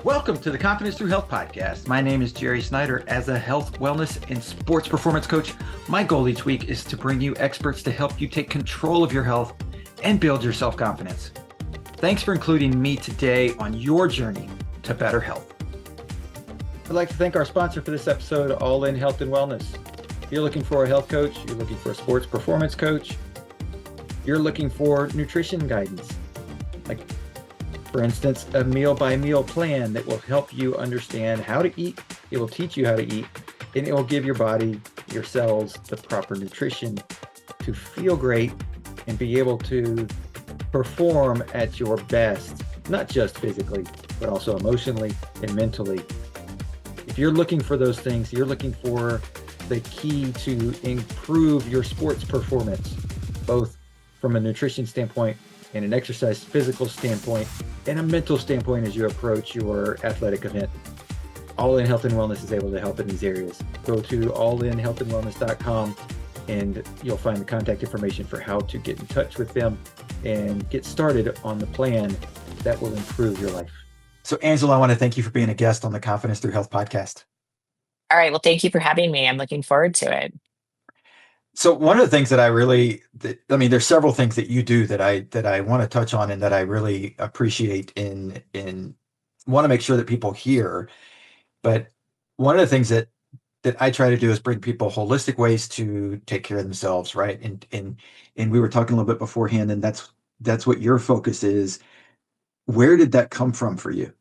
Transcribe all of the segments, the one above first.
Welcome to the Confidence Through Health podcast. My name is Jerry Snyder. As a health, wellness, and sports performance coach, my goal each week is to bring you experts to help you take control of your health and build your self-confidence. Thanks for including me today on your journey to better health. I'd like to thank our sponsor for this episode, All In Health and Wellness. If you're looking for a health coach, you're looking for a sports performance coach, you're looking for nutrition guidance, like for instance, a meal by meal plan that will help you understand how to eat. It will teach you how to eat, and it will give your body, your cells, the proper nutrition to feel great and be able to perform at your best, not just physically, but also emotionally and mentally. If you're looking for those things, you're looking for the key to improve your sports performance, both from a nutrition standpoint and an exercise physical standpoint and a mental standpoint as you approach your athletic event. All In Health and Wellness is able to help in these areas. Go to allinhealthandwellness.com and you'll find the contact information for how to get in touch with them and get started on the plan that will improve your life. So Angela, I want to thank you for being a guest on the Confidence Through Health podcast. All right. Well, thank you for having me. I'm looking forward to it. So one of the things there's several things that you do that I want to touch on and that I really appreciate in want to make sure that people hear. But one of the things that I try to do is bring people holistic ways to take care of themselves, right? And we were talking a little bit beforehand, and that's what your focus is. Where did that come from for you?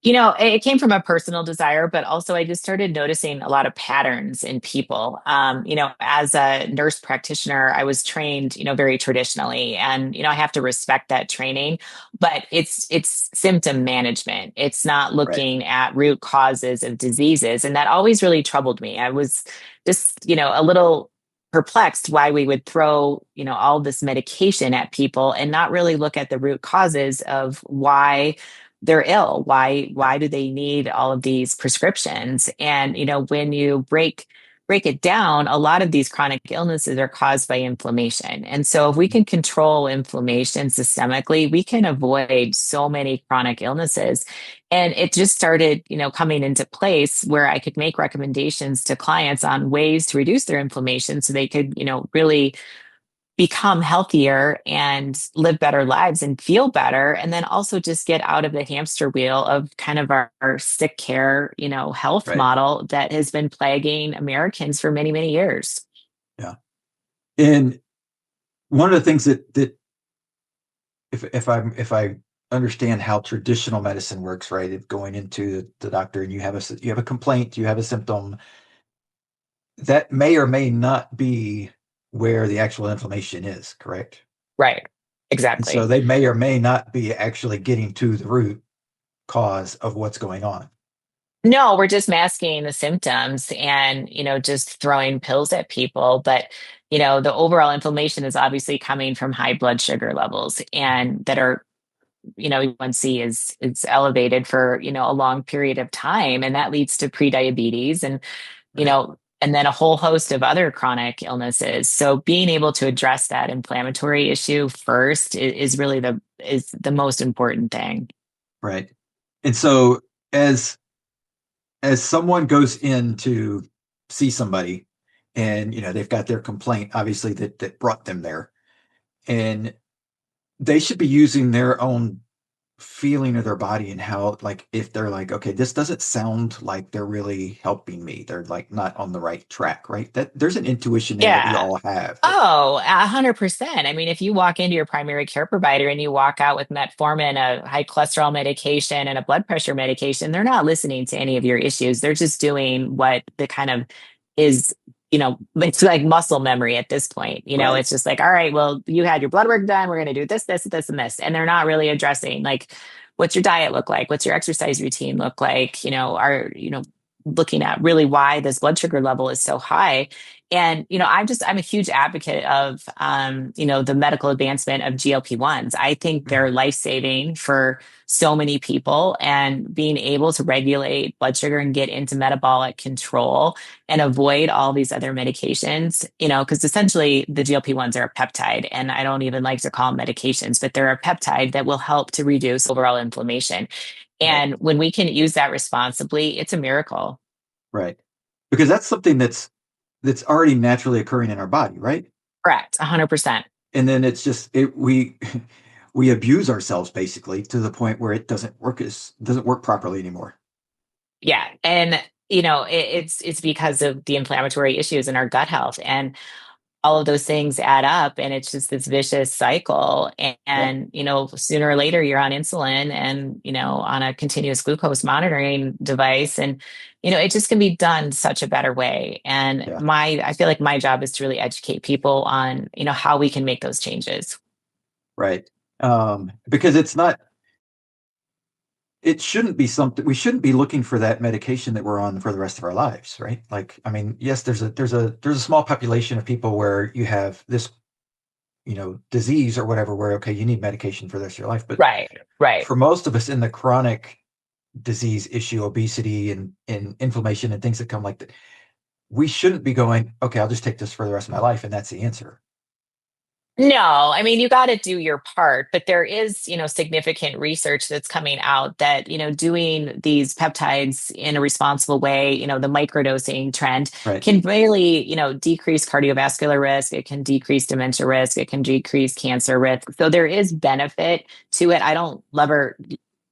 It came from a personal desire, but also I just started noticing a lot of patterns in people. As a nurse practitioner, I was trained, very traditionally, and, I have to respect that training, but it's symptom management. It's not looking at root causes of diseases. And that always really troubled me. I was just, a little perplexed why we would throw, all this medication at people and not really look at the root causes of why they're ill. Why do they need all of these prescriptions? And, when you break it down, a lot of these chronic illnesses are caused by inflammation. And so if we can control inflammation systemically, we can avoid so many chronic illnesses. And it just started, coming into place where I could make recommendations to clients on ways to reduce their inflammation so they could, really become healthier and live better lives and feel better. And then also just get out of the hamster wheel of kind of our sick care, health model that has been plaguing Americans for many, many years. Yeah. And one of the things that if I understand how traditional medicine works, right? If going into the doctor and you have a complaint, you have a symptom, that may or may not be where the actual inflammation is, correct? Right. Exactly. And so they may or may not be actually getting to the root cause of what's going on. No, we're just masking the symptoms and, just throwing pills at people. But, the overall inflammation is obviously coming from high blood sugar levels and that are, A1C is elevated for, a long period of time. And that leads to prediabetes and, and then a whole host of other chronic illnesses. So being able to address that inflammatory issue first is really the most important thing. Right. And so as someone goes in to see somebody and, they've got their complaint, obviously that brought them there, and they should be using their own feeling of their body and how, like, if they're like, okay, this doesn't sound like they're really helping me, they're like not on the right track, right? That there's an intuition there that we all have. Oh, 100%. I mean, if you walk into your primary care provider and you walk out with metformin, a high cholesterol medication, and a blood pressure medication, they're not listening to any of your issues. They're just doing what the kind of is, it's like muscle memory at this point. It's just like, all right, well, you had your blood work done. We're going to do this, this, this, and this. And they're not really addressing, like, what's your diet look like? What's your exercise routine look like? Looking at really why this blood sugar level is so high. And, I'm a huge advocate of, the medical advancement of GLP-1s. I think they're life-saving for so many people, and being able to regulate blood sugar and get into metabolic control and avoid all these other medications, because essentially the GLP-1s are a peptide, and I don't even like to call them medications, but they're a peptide that will help to reduce overall inflammation. Right. And when we can use that responsibly, it's a miracle. Right. Because that's something that's already naturally occurring in our body, right? Correct. 100%. And then it's just we we abuse ourselves basically to the point where it doesn't work properly anymore. Yeah. And, it's because of the inflammatory issues in our gut health. And all of those things add up, and it's just this vicious cycle. Yeah. And, sooner or later you're on insulin and, on a continuous glucose monitoring device. And, it just can be done such a better way. And Yeah. I feel like my job is to really educate people on, how we can make those changes. Right. Because it shouldn't be something we shouldn't be looking for that medication that we're on for the rest of our lives, right? Like, I mean, yes, there's a small population of people where you have this, disease or whatever, where okay, you need medication for the rest of your life. But Right. Right. for most of us in the chronic disease issue, obesity and inflammation and things that come like that, we shouldn't be going, okay, I'll just take this for the rest of my life, and that's the answer. No, I mean, you got to do your part, but there is, significant research that's coming out that, doing these peptides in a responsible way, the microdosing trend Right. can really, decrease cardiovascular risk. It can decrease dementia risk. It can decrease cancer risk. So there is benefit to it. I don't ever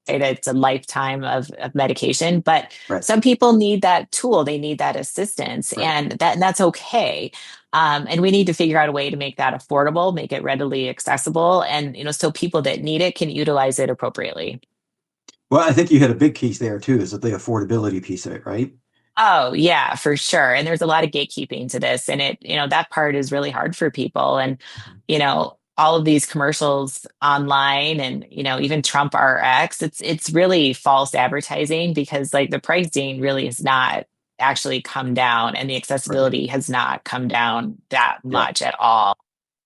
say that it's a lifetime of medication, but Right. some people need that tool. They need that assistance, Right. and that's okay. And we need to figure out a way to make that affordable, make it readily accessible, and so people that need it can utilize it appropriately. Well, I think you had a big piece there too, is that the affordability piece of it, right? Oh, yeah, for sure. And there's a lot of gatekeeping to this. And that part is really hard for people. And, Mhm. all of these commercials online and, even Trump RX, it's really false advertising because like the pricing really has not actually come down and the Right. accessibility has not come down that Yeah. much at all.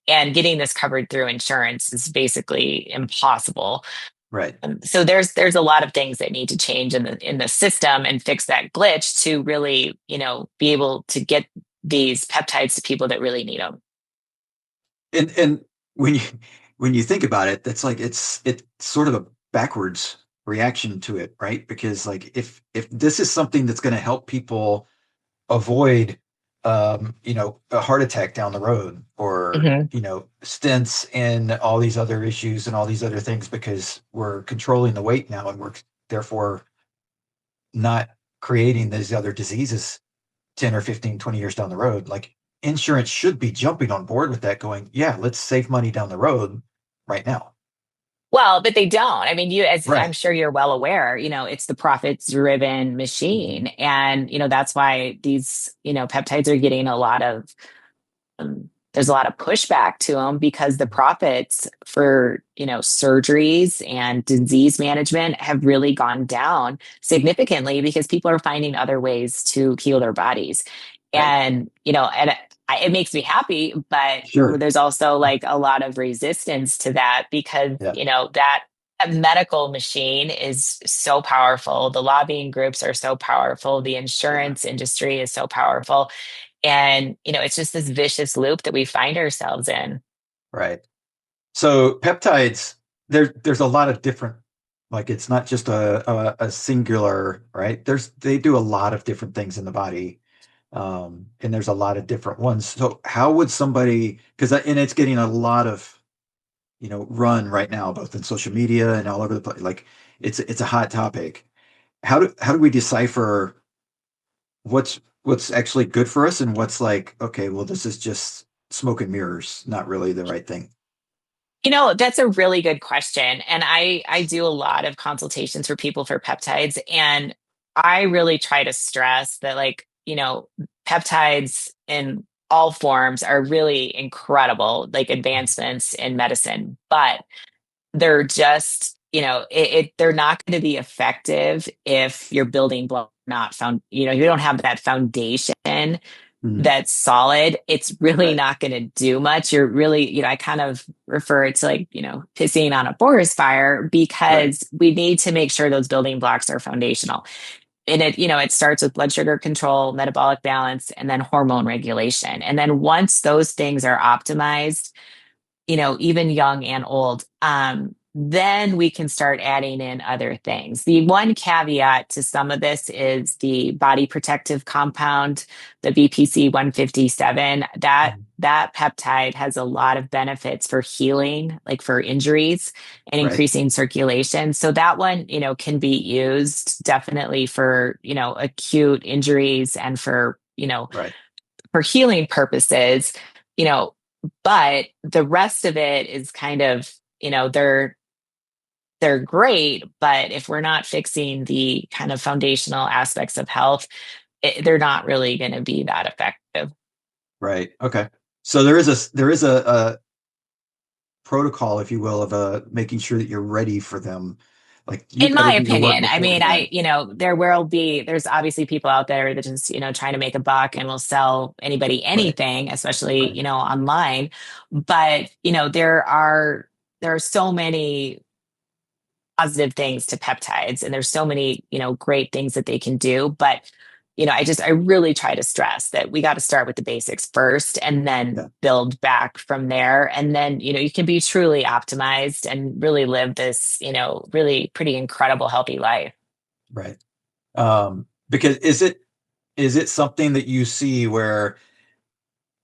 And getting this covered through insurance is basically impossible. Right. So there's a lot of things that need to change in the system and fix that glitch to really, be able to get these peptides to people that really need them. And when you think about it, that's like it's sort of a backwards reaction to it, right? Because like if this is something that's going to help people avoid a heart attack down the road, or Hmm. stents and all these other issues and all these other things, because we're controlling the weight now and we're therefore not creating these other diseases 10 or 15, 20 years down the road. Like, insurance should be jumping on board with that, going, yeah, let's save money down the road right now. Well, but they don't. I mean, as I'm Right. sure you're well aware, it's the profits driven Mhm. machine. And, that's why these, peptides are getting there's a lot of pushback to them because the profits for surgeries and disease management have really gone down significantly because people are finding other ways to heal their bodies. Right. And it makes me happy, but Sure. there's also like a lot of resistance to that because Yeah. that medical machine is so powerful. The lobbying groups are so powerful. The Yeah. insurance industry is so powerful, and, it's just this vicious loop that we find ourselves in. Right. So peptides, there's a lot of different, like, it's not just a singular, right? They do a lot of different things in the body. And there's a lot of different ones. So how would somebody, because and it's getting a lot of, run right now, both in social media and all over the place. Like, it's a hot topic. How do we decipher what's actually good for us and what's like, okay, well, this is just smoke and mirrors, not really the right thing. That's a really good question. And I do a lot of consultations for people for peptides. And I really try to stress that, like, peptides in all forms are really incredible, like advancements in medicine, but they're just, they're not going to be effective if your building block not found, you don't have that foundation Mhm. that's solid. It's really Right. not going to do much. You're really, I kind of refer it to like, pissing on a forest fire Right. because we need to make sure those building blocks are foundational. And it starts with blood sugar control, metabolic balance, and then hormone regulation. And then once those things are optimized, even young and old, then we can start adding in other things. The one caveat to some of this is the body protective compound, the BPC 157. Mhm. That peptide has a lot of benefits for healing, like for injuries and Right. increasing circulation. So that one, can be used definitely for, acute injuries and Right. for healing purposes, you know, but the rest of it is kind of, they're great, but if we're not fixing the kind of foundational aspects of health, they're not really going to be that effective. Right. Okay. So there is a protocol, if you will, of making sure that you're ready for them. Like you've In got my to do the work opinion, I mean, beforehand. there's obviously people out there that just, trying to make a buck and will sell anybody Right. anything, especially, Right. online. But, there are so many positive things to peptides and there's so many great things that they can do, but I really try to stress that we got to start with the basics first and then Yeah. build back from there, and then you can be truly optimized and really live this really pretty incredible healthy life. Right. Because is it something that you see where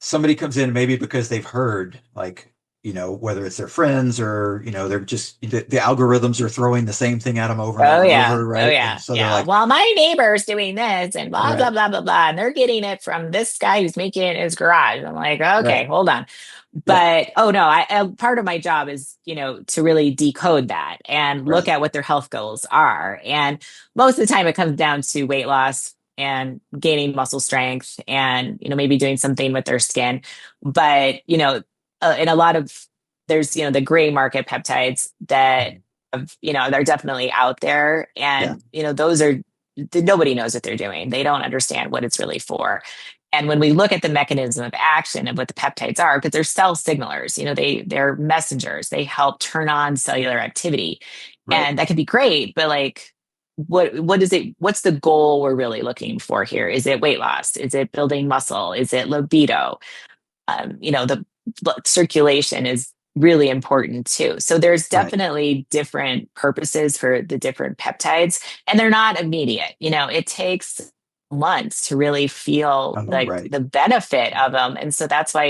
somebody comes in maybe because they've heard like whether it's their friends or they're just the algorithms are throwing the same thing at them over and Oh over and yeah. over, Oh right? And yeah. so they're Yeah. like, Well, my neighbor's doing this and blah, blah, right, blah, blah, blah. And they're getting it from this guy who's making it in his garage. I'm like, okay, right, hold on. yeah, But oh no, part of my job is, to really decode that and look right, at what their health goals are. And most of the time it comes down to weight loss and gaining muscle strength and, maybe doing something with their skin. But, in a lot of, there's, the gray market peptides that mhm, they're definitely out there. yeah, And, those are, nobody knows what they're doing. They don't understand what it's really for. And when we look at the mechanism of action of what the peptides are, because they're cell signalers, they're messengers, they help turn on cellular activity. right, And that can be great, but like, what is it? What's the goal we're really looking for here? Is it weight loss? Is it building muscle? Is it libido? The circulation is really important too. So there's right. definitely different purposes for the different peptides, and they're not immediate. It takes months to really feel Oh, like right, the benefit of them. And so that's why,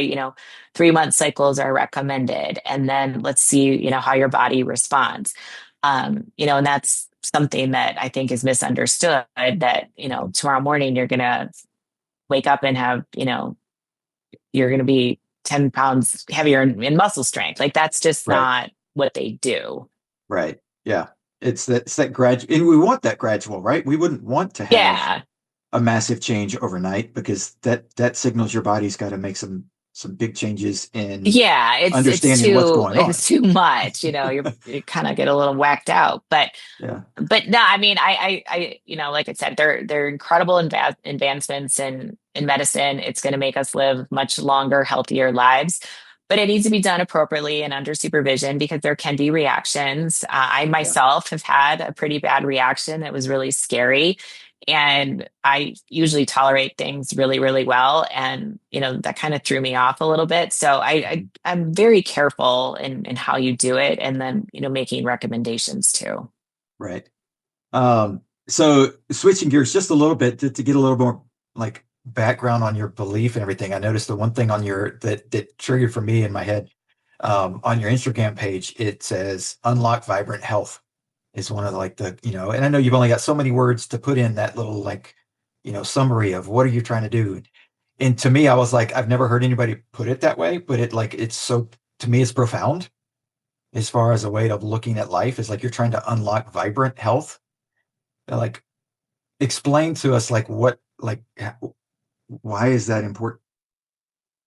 3-month cycles are recommended. And then let's see, how your body responds. And that's something that I think is misunderstood, that, mhm, tomorrow morning you're going to wake up and have, you're going to be 10 pounds heavier in muscle strength. Like that's just right, not what they do. right, yeah. It's that gradual, and we want that gradual, right? We wouldn't want to have Yeah. a massive change overnight because that signals your body's got to make some big changes in Yeah. understanding what's going on. It's too much, you kind of get a little whacked out, Yeah, but no, I mean, like I said, they're incredible advancements in medicine. It's going to make us live much longer, healthier lives, but it needs to be done appropriately and under supervision because there can be reactions. I yeah, myself have had a pretty bad reaction that was really scary. And I usually tolerate things really, really well. And, that kind of threw me off a little bit. So mhm, I'm very careful in how you do it and then, making recommendations too. right. So switching gears just a little bit to get a little more like background on your belief and everything. I noticed the one thing on your that triggered for me in my head, on your Instagram page, it says unlock vibrant health is one of like and I know you've only got so many words to put in that little like, summary of what are you trying to do. And to me, I was like, I've never heard anybody put it that way, but it's so, to me, it's profound as far as a way of looking at life is like you're trying to unlock vibrant health. Like explain to us like what like why is that important?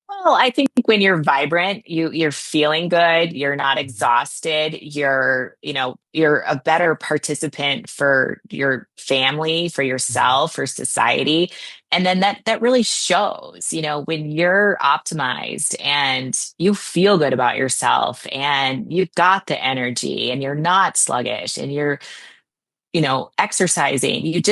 Well, I think when you're vibrant, you're feeling good, you're not Mhm. exhausted, you're a better participant for your family, for Mhm. yourself, for society. And then that really shows, when you're optimized and you feel good about yourself and you've got the energy and you're not sluggish and you're exercising, you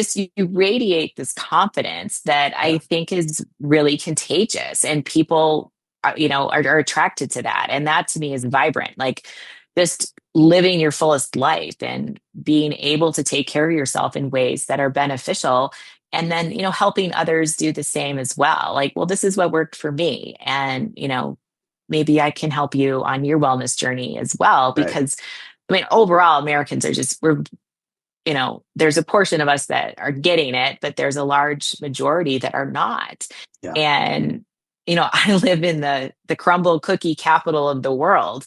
radiate this confidence that I Yeah, think is really contagious, and people, are attracted to that. And that to me is vibrant. Like just living your fullest life and being able to take care of yourself in ways that are beneficial, and then helping others do the same as well. Like, well, this is what worked for me, and maybe I can help you on your wellness journey as well. Right. Because I mean, overall, Americans are just, we're, there's a portion of us that are getting it, but there's a large majority that are not. Yeah. And I live in the crumble cookie capital of the world,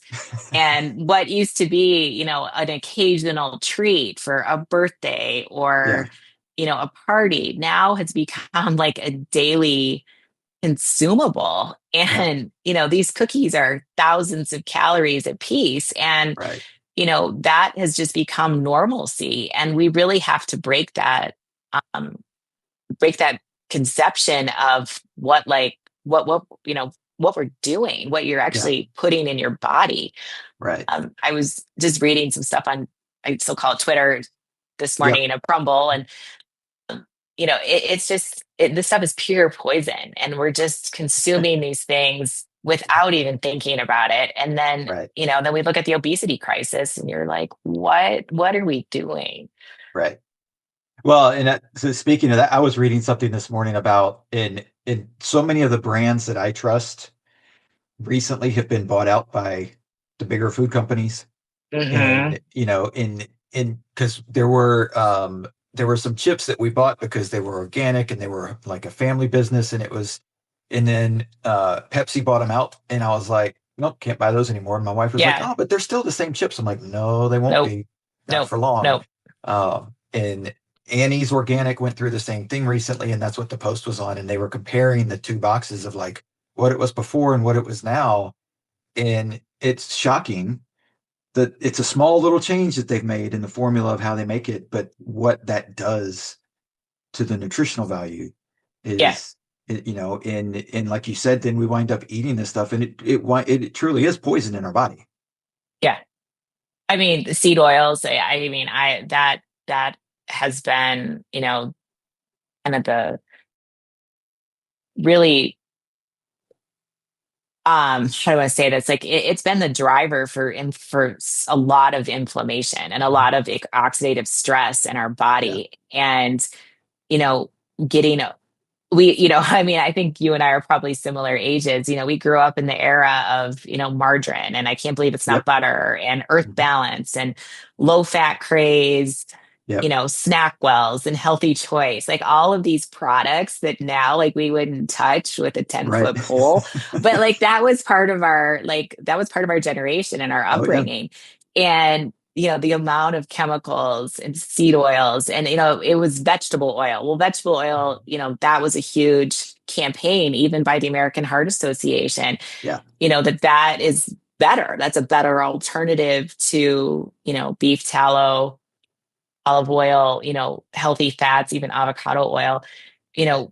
and what used to be, an occasional treat for a birthday Yeah. or, a party now has become like a daily consumable. Yeah. And, these cookies are thousands of calories a piece. And, Right. that has just become normalcy. And we really have to um, break that conception of what we're doing, what you're Yeah. actually putting in your body. Right. I was just reading some stuff on, I still call it Twitter this Yep. morning, a crumble. And, it's just, this stuff is pure poison. And we're just consuming these things without even thinking about it. And then, Right. then we look at the obesity crisis and you're like, what are we doing? Right. Well, and so speaking of that, I was reading something this morning about in so many of the brands that I trust recently have been bought out by the bigger food companies. Hmm. And in because there were some chips that we bought because they were organic and they were like a family business, and then Pepsi bought them out, and I was like, nope, can't buy those anymore. And my wife was like, Yeah. oh, but they're still the same chips. I'm like, no, they won't Nope. be, not Nope. for long. Nope. And Annie's Organic went through the same thing recently, and that's what the post was on, and they were comparing the two boxes of like what it was before and what it was now, and it's shocking that it's a small little change that they've made in the formula of how they make it, but what that does to the nutritional value Yeah. is, and like you said, then we wind up eating this stuff, and it truly is poison in our body. Yeah. I mean, the seed oils, I mean, that has been, kind of the really, how do I say this? Like it's been the driver for a lot of inflammation and a lot of oxidative stress in our Yeah. body. And, you know, getting I mean, I think you and I are probably similar ages. We grew up in the era of, margarine, and I can't believe it's not Yep. butter, and Earth Mhm. Balance and low fat craze, Yep. Snack Wells and Healthy Choice, like all of these products that now like we wouldn't touch with a 10 Right. foot pole. But like that was part of our generation and our Oh yeah. upbringing. And the amount of chemicals and seed oils, and it was vegetable oil. Well, vegetable oil, that was a huge campaign even by the American Heart Association, Yeah. that is better. That's a better alternative to beef tallow, olive oil, healthy fats, even avocado oil.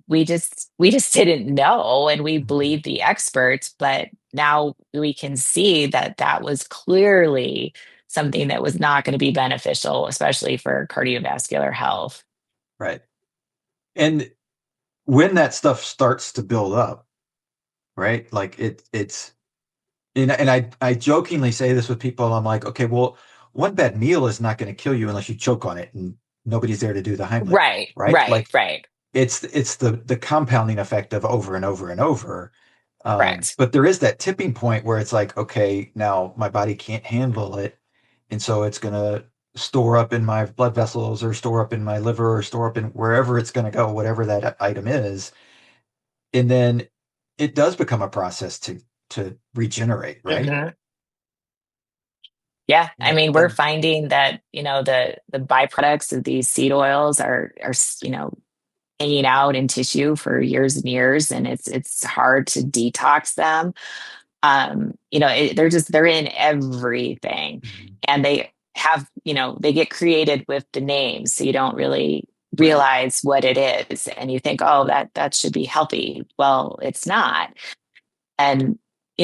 We just didn't know, and we Mhm. believed the experts, but now we can see that that was clearly something that was not going to be beneficial, especially for cardiovascular health. Right. And when that stuff starts to build up, right? Like it's and I jokingly say this with people. I'm like, okay, well, one bad meal is not going to kill you unless you choke on it, and nobody's there to do the Heimlich, Right, right? right, Like right. it's the compounding effect of over and over and over. Correct. But there is that tipping point where it's like, okay, now my body can't handle it, and so it's going to store up in my blood vessels or store up in my liver or store up in wherever it's going to go, whatever that item is, and then it does become a process to regenerate, right? Hmm. Yeah, I And, mean, we're and finding that the byproducts of these seed oils are hanging out in tissue for years and years, and it's hard to detox them. They're in everything, Mhm. and they get created with the names, so you don't really Right. realize what it is, and you think, oh, that should be healthy. Well, it's not. And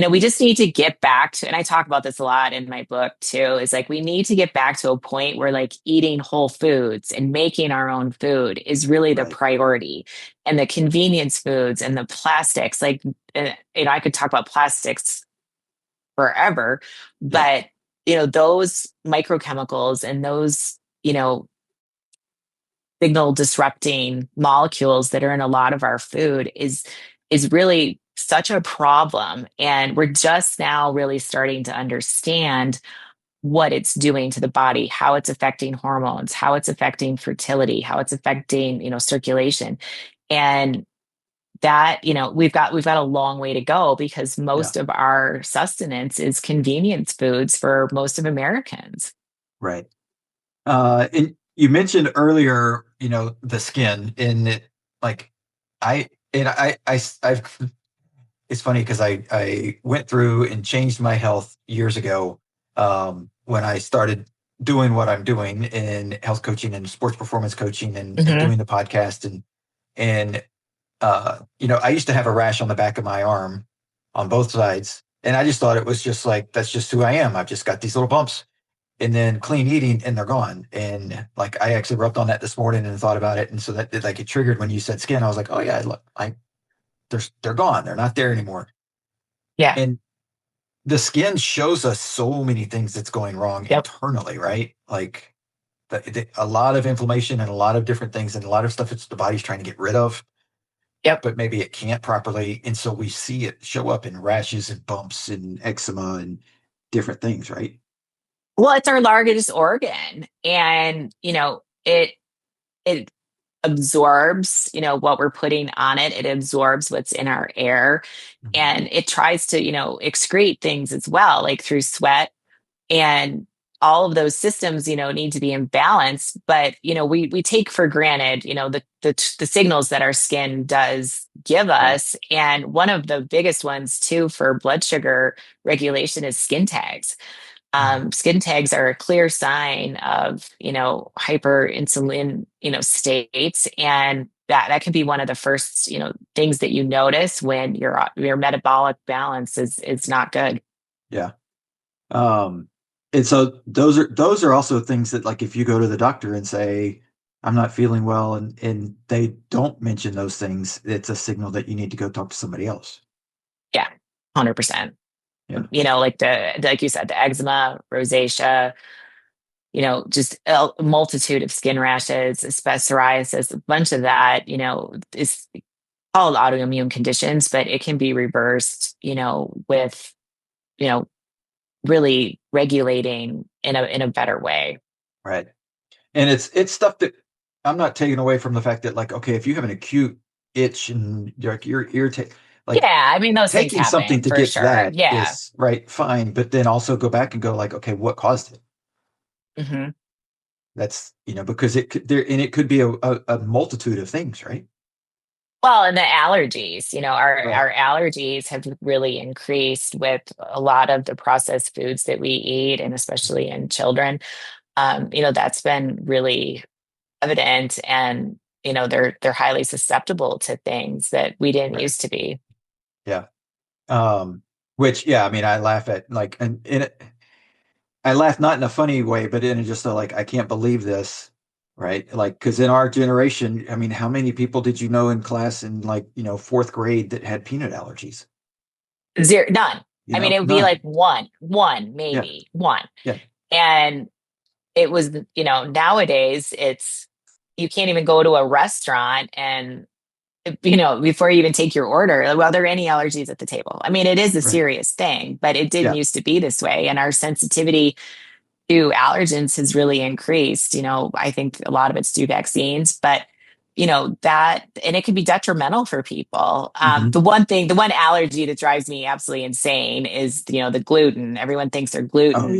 we just need to get back to, and I talk about this a lot in my book too, is like we need to get back to a point where like eating whole foods and making our own food is really the Right. priority. And the convenience foods and the plastics, like I could talk about plastics forever, Yeah. but those microchemicals and those, signal disrupting molecules that are in a lot of our food is really such a problem. And we're just now really starting to understand what it's doing to the body, how it's affecting hormones, how it's affecting fertility, how it's affecting, circulation. And that, we've got a long way to go because Yeah. most of our sustenance is convenience foods for most of Americans. Right. And you mentioned earlier, the skin and it, like, I've, it's funny because I went through and changed my health years ago, when I started doing what I'm doing in health coaching and sports performance coaching and Hmm. doing the podcast and I used to have a rash on the back of my arm on both sides. And I just thought it was just like, that's just who I am. I've just got these little bumps and then clean eating and they're gone. And like, I actually rubbed on that this morning and thought about it. And so that like it triggered when you said skin. I was like, oh yeah, look, they're gone. They're not there anymore. Yeah. And the skin shows us so many things that's going wrong Yep. internally, right? Like a lot of inflammation and a lot of different things and a lot of stuff it's the body's trying to get rid of, Yep. but maybe it can't properly. And so we see it show up in rashes and bumps and eczema and different things, right? Well, it's our largest organ, and it absorbs, what we're putting on it. It absorbs what's in our air, Mhm. and it tries to, excrete things as well, like through sweat. And all of those systems, need to be in balance. But we take for granted, the signals that our skin does give Right. us. And one of the biggest ones too for blood sugar regulation is skin tags. Mhm. Skin tags are a clear sign of, hyperinsulin, states. And that can be one of the first, things that you notice when your metabolic balance is not good. Yeah. Um, and so those are also things that like if you go to the doctor and say, I'm not feeling well, and they don't mention those things, it's a signal that you need to go talk to somebody else. Yeah, 100%. Yeah. Like you said, the eczema, rosacea, just a multitude of skin rashes, especially psoriasis, a bunch of that, is called autoimmune conditions, but it can be reversed, with, you know, really regulating in a better way. Right. And it's stuff that I'm not taking away from the fact that like, okay, if you have an acute itch and you're irritated, like Yeah, I mean, those things taking something happen to for get sure. that Yeah. is right, fine, but then also go back and go like, okay, what caused it? Hmm. That's, because it could there and it could be a multitude of things, right? Well, and the allergies, Right. our allergies have really increased with a lot of the processed foods that we eat, and especially in children. That's been really evident, and they're highly susceptible to things that we didn't Right. used to be. Yeah. Which, yeah, I mean, I laugh at like, I laugh not in a funny way, but in just a like, I can't believe this, right? Like, because in our generation, I mean, how many people did you know in class in like, fourth grade that had peanut allergies? Zero, none. I mean, it would be like None. one, Yeah. maybe one. Yeah. And it was, nowadays it's, you can't even go to a restaurant and, before you even take your order, well, are there any allergies at the table? I mean, it is a Right. serious thing, but it didn't Yeah. used to be this way. And our sensitivity to allergens has really increased. I think a lot of it's due vaccines, but that, and it can be detrimental for people. Hmm. The one allergy that drives me absolutely insane is, the gluten. Everyone thinks they're Oh, gluten,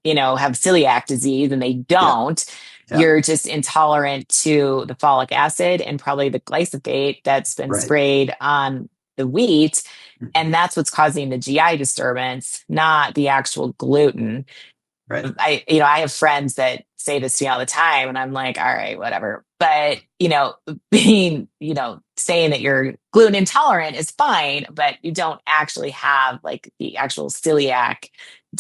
yeah. have celiac disease, and they Yeah. don't. Yeah. You're just intolerant to the folic acid and probably the glyphosate that's been Right. sprayed on the wheat. Mhm. And that's what's causing the GI disturbance, not the actual gluten. Right. I have friends that say this to me all the time, and I'm like, all right, whatever. But, being, saying that you're gluten intolerant is fine, but you don't actually have like the actual celiac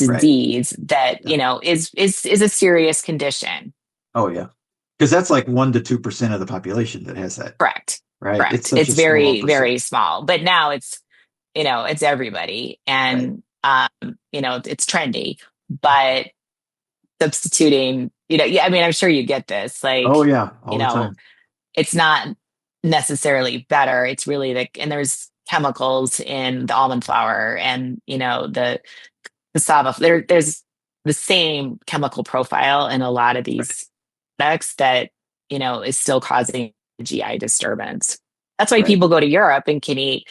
Right. disease that, Yeah. is a serious condition. Oh, yeah. Because that's like 1 to 2% of the population that has that, Correct. right? It's Correct. such It's a small very, percent. very small. But now it's everybody. Right. And it's trendy. but substituting, yeah, I mean, I'm sure you get this, Oh like, yeah, you all the know, time. it's not necessarily better. It's really and there's chemicals in the almond flour and, the cassava. There's the same chemical profile in a lot of Right. these products that, is still causing GI disturbance. That's why Right. people go to Europe and can eat,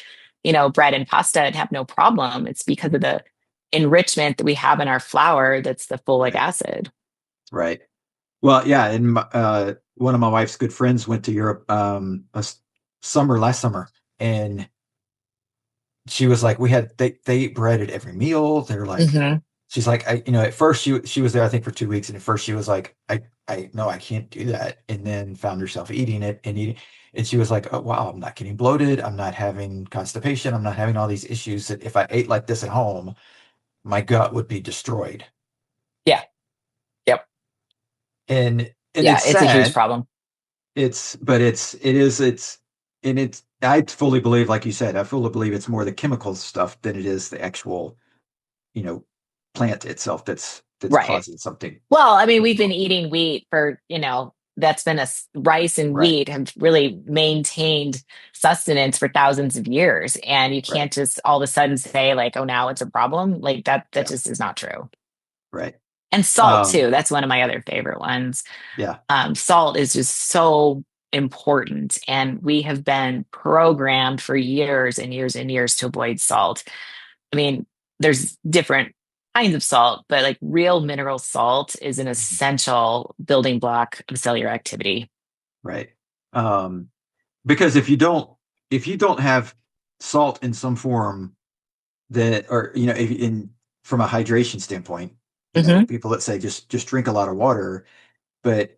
bread and pasta and have no problem. It's because of the enrichment that we have in our flour that's the folic Right. acid. Right. Well, yeah, and one of my wife's good friends went to Europe summer last summer, and she was like, we had they eat bread at every meal. They're like, Hmm. she's like, at first she was there I think for 2 weeks, and at first she was like, I no, I can't do that, and then found herself eating it and eating, and she was like, oh wow, I'm not getting bloated, I'm not having constipation, I'm not having all these issues that if I ate like this at home, my gut would be destroyed, Yeah. Yep. and Yeah. it's It's a huge sad. problem. It's and it's I fully believe, like you said, I fully believe it's more the chemical stuff than it is the actual, you know, plant itself that's Right. causing something Well, I mean, we've been wrong. eating wheat for, that's been rice and Right, wheat have really maintained sustenance for thousands of years. And you right. can't just all of a sudden say like, oh, now it's a problem. Like that Yeah, just is not true. right. And salt Um, too. That's one of my other favorite ones. yeah. Salt is just so important. And we have been programmed for years and years and years to avoid salt. I mean, there's different kinds of salt, but like real mineral salt is an Mhm. essential building block of cellular activity. Right. Um, because if you don't have salt in some form that, or if, in from a hydration standpoint, Hmm. people that say just drink a lot of water, but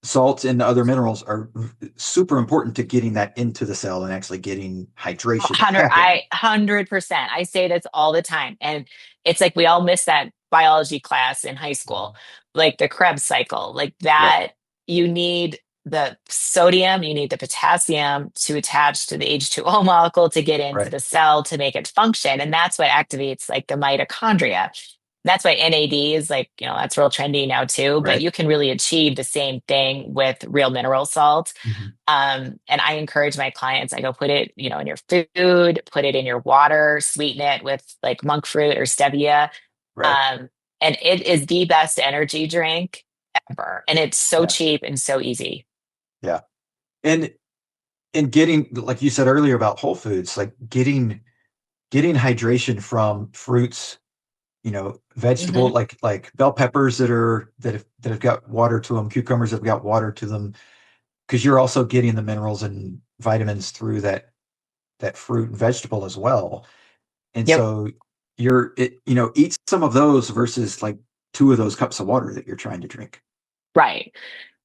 salts and other minerals are super important to getting that into the cell and actually getting hydration to happen. 100%. I say this all the time. And it's like we all miss that biology class in high school, Mhm. like the Krebs cycle, like Yep. that. You need the sodium, you need the potassium to attach to the H2O molecule to get into Right. the cell to make it function. And that's what activates like the mitochondria. That's why NAD is like, that's real trendy now too, but Right. you can really achieve the same thing with real mineral salt. Mhm. And I encourage my clients, I go put it, in your food, put it in your water, sweeten it with like monk fruit or stevia. Right. Um, and it is the best energy drink ever. And it's so Yeah. cheap and so easy. Yeah. And getting, like you said earlier about whole foods, like getting hydration from fruits, vegetable, Hmm. like bell peppers that have got water to them, cucumbers that have got water to them, because you're also getting the minerals and vitamins through that fruit and vegetable as well. And Yep. so eat some of those versus like two of those cups of water that you're trying to drink. Right.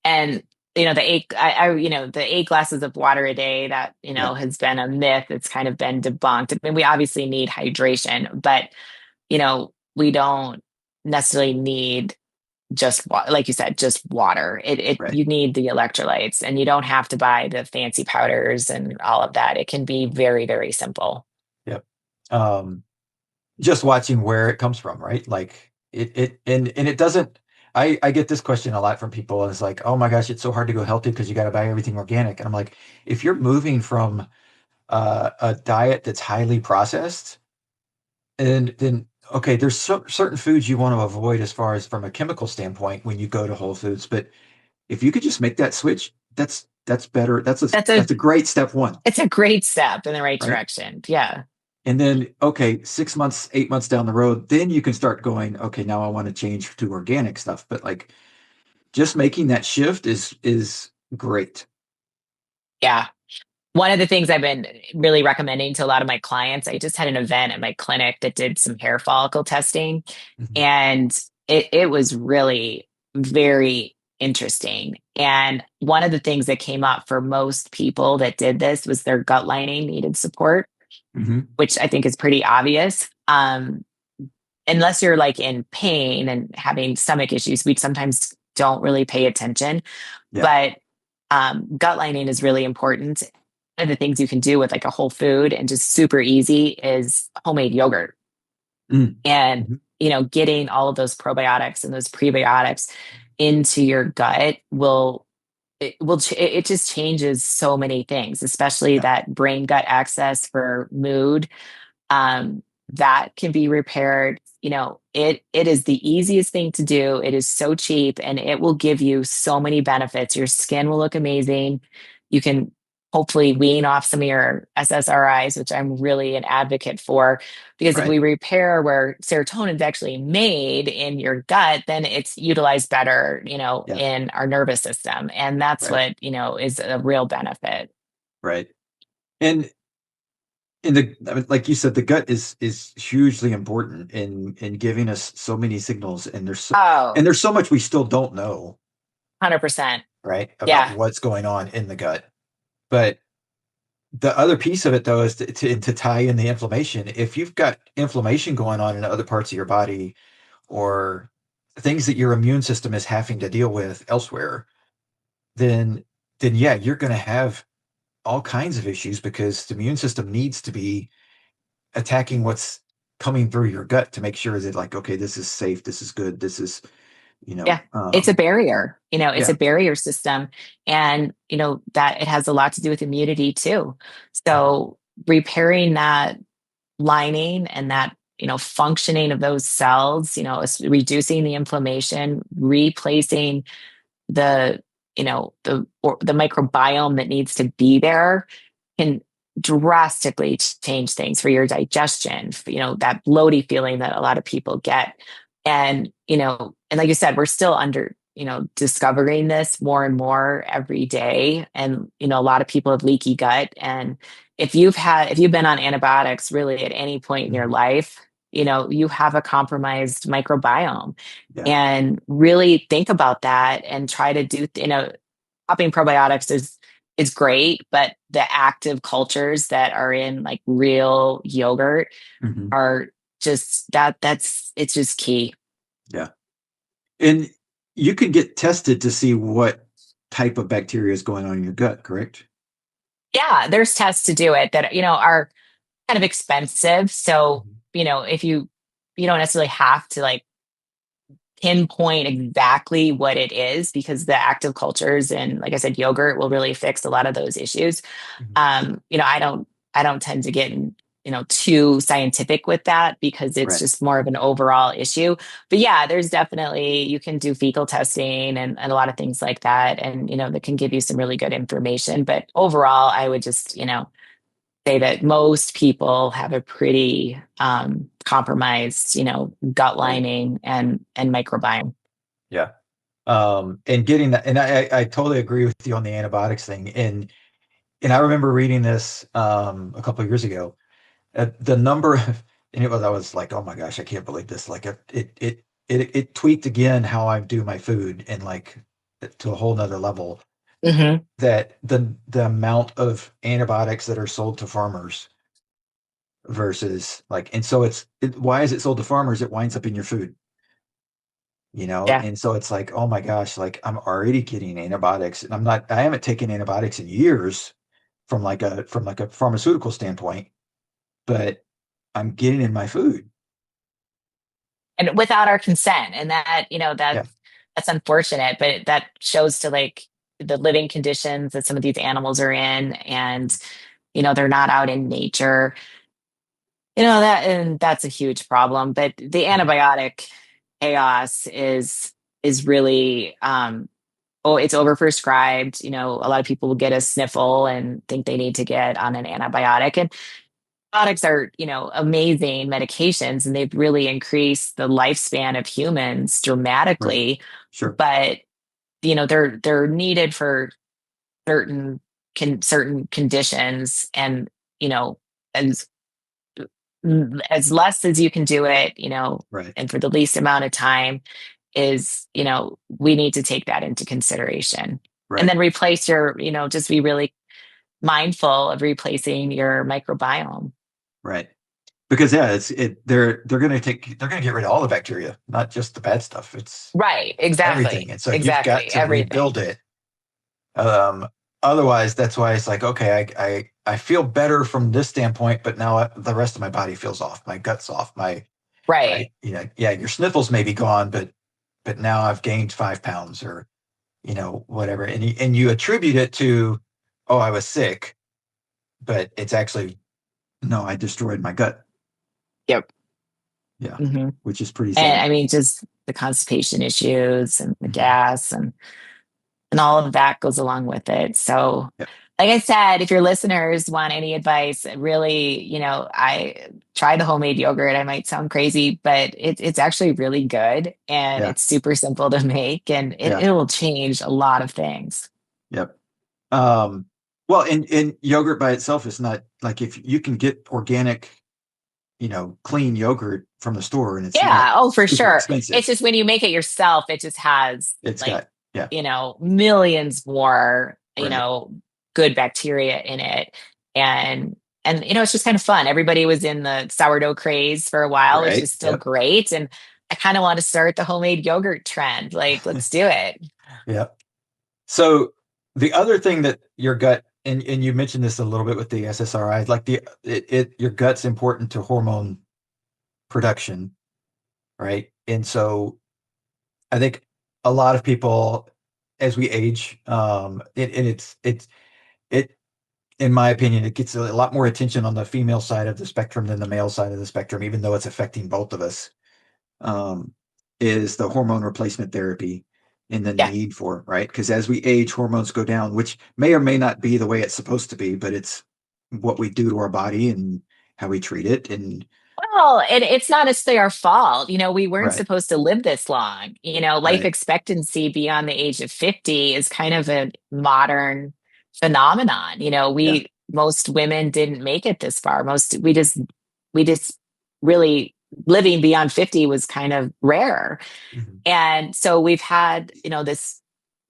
And the 8 glasses of water a day that Yeah. has been a myth. It's kind of been debunked. I mean, we obviously need hydration, but we don't necessarily need just like you said, just water. Right. You need the electrolytes, and you don't have to buy the fancy powders and all of that. It can be very, very simple. Yep. Um, just watching where it comes from, right? Like and it doesn't. I get this question a lot from people, and it's like, oh my gosh, it's so hard to go healthy because you got to buy everything organic. And I'm like, if you're moving from a diet that's highly processed, and then okay, there's certain foods you want to avoid as far as from a chemical standpoint when you go to Whole Foods. But if you could just make that switch, that's better. That's a That's a great step one, it's a great step in the right right? direction. Yeah. And then, okay, 6 months, 8 months down the road, then you can start going, okay, now I want to change to organic stuff. But like just making that shift is great. Yeah. One of the things I've been really recommending to a lot of my clients, I just had an event at my clinic that did some hair follicle testing, Mhm. and it was really very interesting. And one of the things that came up for most people that did this was their gut lining needed support, Mhm. which I think is pretty obvious. Unless you're like in pain and having stomach issues, we sometimes don't really pay attention. Yeah. But gut lining is really important. One of the things you can do with like a whole food and just super easy is homemade yogurt. Mm. And Mhm. getting all of those probiotics and those prebiotics into your gut it just changes so many things, especially Yeah. that brain gut access for mood. That can be repaired. It is the easiest thing to do. It is so cheap and it will give you so many benefits. Your skin will look amazing. You can hopefully wean off some of your SSRIs, which I'm really an advocate for, because if Right. we repair where serotonin is actually made in your gut, then it's utilized better, Yeah. in our nervous system. And that's Right. what, is a real benefit. Right. And in the I mean, like you said, the gut is hugely important in giving us so many signals, and Oh, there's so much we still don't know, 100%. right, about Yeah. what's going on in the gut. But the other piece of it, though, is to tie in the inflammation. If you've got inflammation going on in other parts of your body, or things that your immune system is having to deal with elsewhere, then yeah, you're going to have all kinds of issues because the immune system needs to be attacking what's coming through your gut to make sure that, like, okay, this is safe, this is good, this is, Yeah, it's a barrier, it's yeah. a barrier system. And, that it has a lot to do with immunity too. So repairing that lining and that, functioning of those cells, reducing the inflammation, replacing the, the microbiome that needs to be there can drastically change things for your digestion, that bloaty feeling that a lot of people get. And, and like you said, we're still discovering this more and more every day. And, a lot of people have leaky gut. And if you've been on antibiotics really at any point in your Mhm. life, you have a compromised microbiome. Yeah. And really think about that and try to do, popping probiotics is great, but the active cultures that are in like real yogurt Hmm. are just it's just key. Yeah. And you can get tested to see what type of bacteria is going on in your gut, correct? Yeah, there's tests to do it that are kind of expensive. So, Mhm. if you don't necessarily have to like pinpoint exactly what it is, because the active cultures and, like I said, yogurt will really fix a lot of those issues. Mhm. I don't tend to get too scientific with that because it's Right. just more of an overall issue. But yeah, there's definitely, you can do fecal testing and a lot of things like that, and that can give you some really good information. But overall, I would just say that most people have a pretty compromised gut Right. lining and microbiome. Yeah. And getting that, and I totally agree with you on the antibiotics thing. And I remember reading this a couple of years ago. The number of, and I was like, oh my gosh, I can't believe this. Like it tweaked again how I do my food, and like to a whole nother level, Hmm. that the amount of antibiotics that are sold to farmers versus, like, and so why is it sold to farmers? It winds up in your food, Yeah. and so it's like, oh my gosh, like I'm already getting antibiotics, and I haven't taken antibiotics in years from like a pharmaceutical standpoint, but I'm getting in my food. And without our consent, and that Yeah. that's unfortunate, but that shows to like the living conditions that some of these animals are in. And they're not out in nature, and that's a huge problem. But the Mhm. antibiotic chaos is really oh, it's overprescribed. A lot of people will get a sniffle and think they need to get on an antibiotic. And antibiotics are, amazing medications, and they've really increased the lifespan of humans Right. dramatically. Sure. But they're needed for certain certain conditions, and you know as as less as you can do it, Right. and for the least amount of time is, we need to take that into consideration. And Right. then replace your, just be really mindful of replacing your microbiome. Right. Because yeah, they're gonna get rid of all the bacteria, not just the bad stuff. It's Right. Exactly. everything. And so you've got Exactly. to rebuild Everything. it. Um, Otherwise, that's why it's like, okay, I feel better from this standpoint, but now the rest of my body feels off. My gut's off. My Right. right? Yeah, your sniffles may be gone, but now I've gained 5 pounds or, whatever. And you attribute it to, oh, I was sick, but it's actually, no, I destroyed my gut. Yep. Yeah, hmm which is pretty And sad. I mean, just the constipation issues and the Mhm. gas and all of that goes along with it. So, Yep. like I said, if your listeners want any advice, really, I try the homemade yogurt. I might sound crazy, but it's actually really good and Yeah. it's super simple to make and Yeah. it will change a lot of things. Yep. Um, well, and yogurt by itself is not like if you can get organic, clean yogurt from the store and it's not Yeah. Oh, for super sure. It's expensive. just when you make it yourself, it just has It's like, got, yeah. millions more, Right. good bacteria in it. And, it's just kind of fun. Everybody was in the sourdough craze for a while, which Right. is still Yep. great. And I kind of want to start the homemade yogurt trend. Like, let's do it. Yep. So the other thing that your gut, and you mentioned this a little bit with the SSRI, like your gut's important to hormone production, right? And so I think a lot of people, as we age, and it, in my opinion, it gets a lot more attention on the female side of the spectrum than the male side of the spectrum, even though it's affecting both of us. Um, is the hormone replacement therapy and the Yeah. need for, right? Because as we age, hormones go down, which may or may not be the way it's supposed to be, but it's what we do to our body and how we treat it. And Well, and it's not necessarily our fault. We weren't right, supposed to live this long. Life right, expectancy beyond the age of 50 is kind of a modern phenomenon. yeah, Most women didn't make it this far. We just really living beyond 50 was kind of rare. mhm, And so we've had,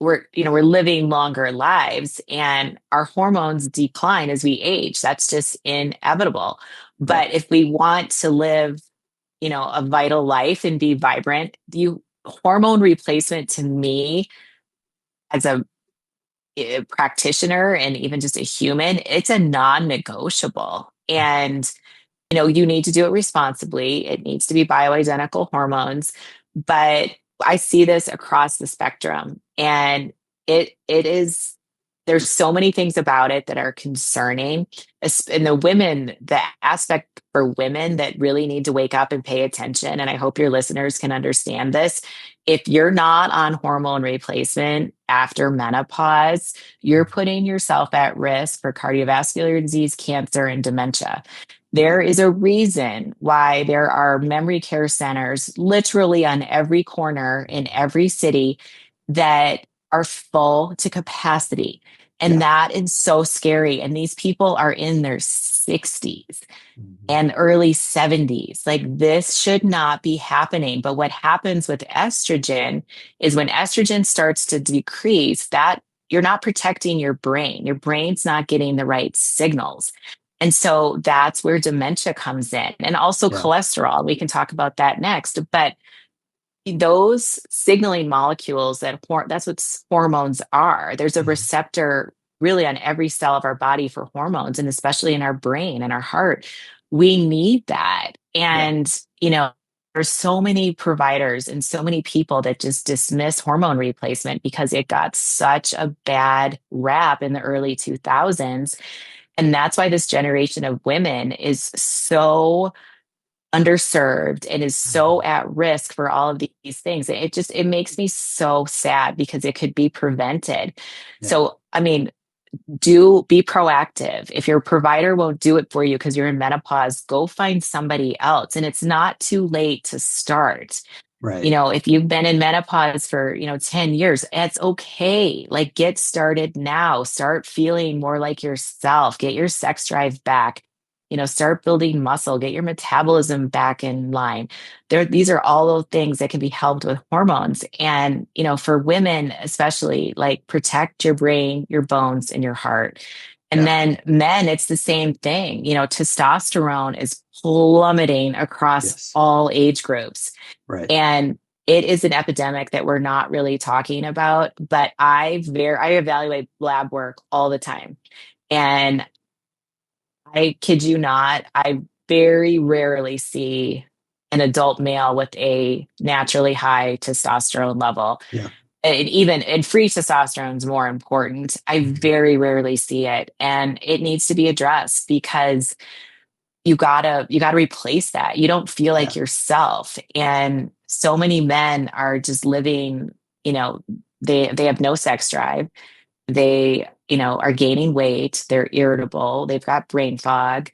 we're living longer lives and our hormones decline as we age. That's just inevitable. right, But if we want to live, a vital life and be vibrant, you hormone replacement to me as a practitioner and even just a human, it's a non-negotiable. And you need to do it responsibly. It needs to be bioidentical hormones, but I see this across the spectrum and it is there's so many things about it that are concerning. And the aspect for women that really need to wake up and pay attention. And I hope your listeners can understand this. If you're not on hormone replacement after menopause, you're mhm, putting yourself at risk for cardiovascular disease, cancer, and dementia. okay, There is a reason why there are memory care centers literally on every corner in every city that are full to capacity. And yeah, that is so scary. And these people are in their 60s mhm, and early 70s. Like this should not be happening. But what happens with estrogen is when estrogen starts to decrease, that you're not protecting your brain. Your brain's not getting the right signals. And so that's where dementia comes in and also yeah, cholesterol. We can talk about that next. But those signaling molecules that's what hormones are. There's a mhm, receptor really on every cell of our body for hormones and especially in our brain and our heart. We need that. yeah, And, there's so many providers and so many people that just dismiss hormone replacement because it got such a bad rap in the early 2000s. And that's why this generation of women is so underserved and is so mhm, at risk for all of these things. It makes me so sad because it could be prevented. yeah, So, I mean, do be proactive. If your provider won't do it for you because you're in menopause, go find somebody else. And it's not too late to start. right, If you've been in menopause for, 10 years, it's okay. Like get started now. Start feeling more like yourself. Get your sex drive back. Start building muscle, get your metabolism back in line. These are all those things that can be helped with hormones. And, for women, especially, like protect your brain, your bones, and your heart. And yeah, then men, it's the same thing. Testosterone is plummeting across yes, all age groups. right, And it is an epidemic that we're not really talking about, but I evaluate lab work all the time. And I kid you not, I very rarely see an adult male with a naturally high testosterone level. Yeah. And free testosterone is more important. I Mhm. very rarely see it, and it needs to be addressed because you gotta replace that. You don't feel like Yeah. yourself. And so many men are just living, you know, they have no sex drive. They, are gaining weight, they're irritable, they've got brain fog,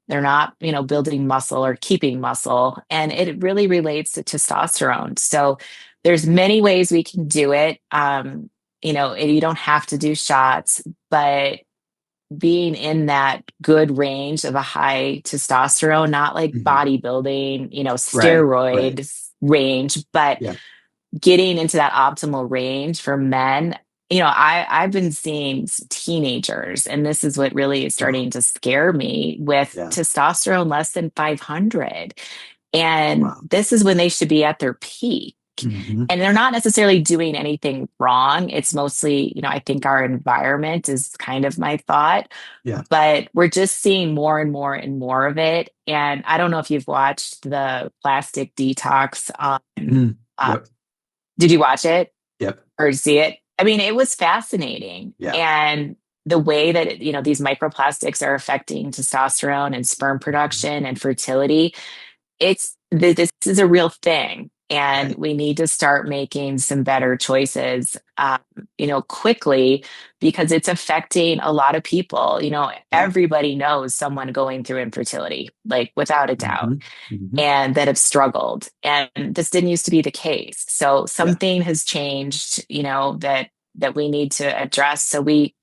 they're not, building muscle or keeping muscle. And it really relates to testosterone. So there's many ways we can do it. You don't have to do shots, but being in that good range of a high testosterone, not like Mhm. bodybuilding, Right. Right. steroid range, but Yeah. getting into that optimal range for men. I've been seeing teenagers, and this is what really is Oh, starting to scare me, with yeah. testosterone less than 500. And Wow. this is when they should be at their peak. Hmm. And they're not necessarily doing anything wrong. It's mostly, I think our environment is kind of my thought, Yeah. but we're just seeing more and more and more of it. And I don't know if you've watched the plastic detox on, Mm. uh, Yep. did you watch it Yep. or see it? I mean, it was fascinating. Yeah. And the way that, these microplastics are affecting testosterone and sperm Mhm. production and fertility, this is a real thing, and Right. we need to start making some better choices, quickly, because it's affecting a lot of people. Yeah. Everybody knows someone going through infertility, like without a doubt, Hmm. Hmm. and that have struggled. And this didn't used to be the case. So Yeah. something has changed, that we need to address, so we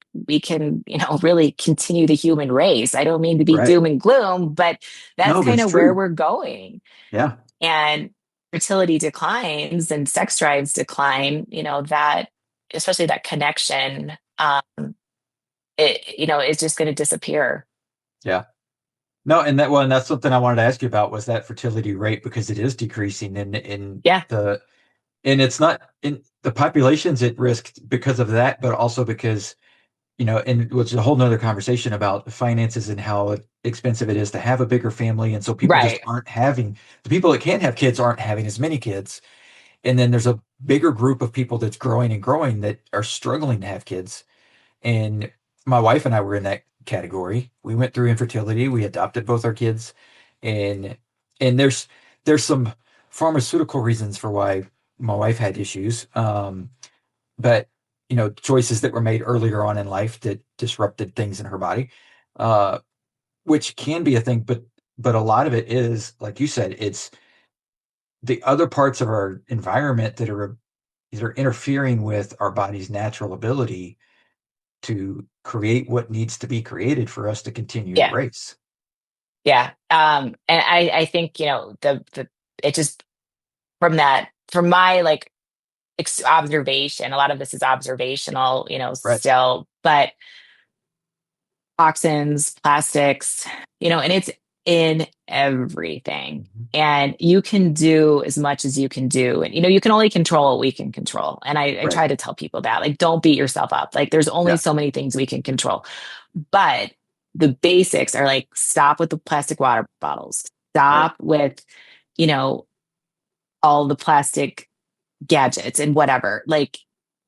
can, really continue the human race. I don't mean to be Right. doom and gloom, but that's No, but kind it's of where true. we're going. Yeah. And fertility declines and sex drives decline, that, especially that connection, it's just going to disappear. Yeah. No, and that's something I wanted to ask you about was that fertility rate because it is decreasing Yeah. and it's not in the population's at risk because of that, but also because, and which is a whole nother conversation about finances and how expensive it is to have a bigger family. And so people just Right. aren't having the people that can have kids aren't having as many kids. And then there's a bigger group of people that's growing and growing that are struggling to have kids. And my wife and I were in that category. We went through infertility. We adopted both our kids, and there's some pharmaceutical reasons for why my wife had issues. But choices that were made earlier on in life that disrupted things in her body, uh, which can be a thing. But a lot of it is, like you said, it's the other parts of our environment that are interfering with our body's natural ability to create what needs to be created for us to continue the Yeah. race. Yeah. And I think, it just, from my like observation, a lot of this is observational, Right. still, but toxins, plastics, and it's in everything. Mhm. And you can do as much as you can do. And, you can only control what we can control. And I Right. try to tell people that, like, don't beat yourself up. Like, there's only Yeah. so many things we can control. But the basics are like, stop with the plastic water bottles, Right. stop with, you know, all the plastic gadgets and whatever. Like,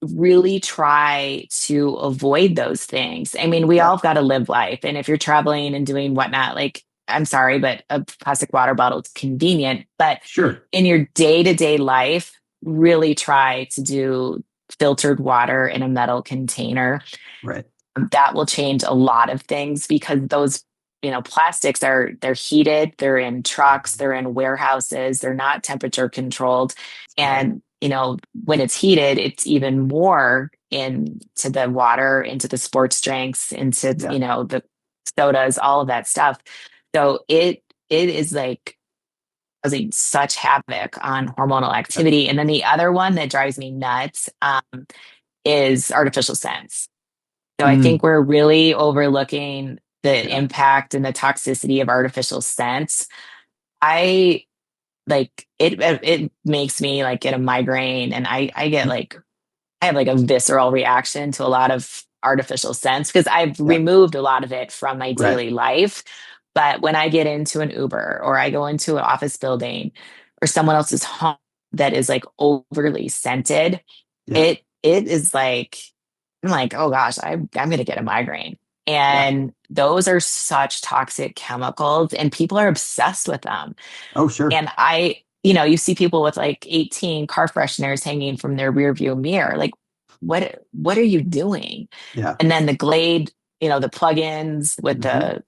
really try to avoid those things. I mean, we Yeah. all got to live life. And if you're traveling and doing whatnot, like, I'm sorry, but a plastic water bottle is convenient. But Sure. in your day to day life, really try to do filtered water in a metal container. Right. That will change a lot of things, because those, plastics they're heated, they're in trucks, Mhm. they're in warehouses, they're not temperature controlled. Right. And when it's heated, it's even more into the water, into the sports drinks, into Yeah. the sodas, all of that stuff. So it is like causing such havoc on hormonal Yeah. activity. And then the other one that drives me nuts, is artificial scents. So I think Mm. we're really overlooking the Yeah. impact and the toxicity of artificial scents. I like it makes me like get a migraine, and I get like, I have like a visceral reaction to a lot of artificial scents, because I've Yeah. removed a lot of it from my Right. daily life. But when I get into an Uber or I go into an office building or someone else's home that is like overly scented, Yeah. it is like I'm like, oh gosh, I'm gonna get a migraine. Yeah. And those are such toxic chemicals, and people are obsessed with them. Oh, sure. And you see people with like 18 car fresheners hanging from their rear view mirror. Like, what are you doing? Yeah. And then the Glade, the plugins with Hmm.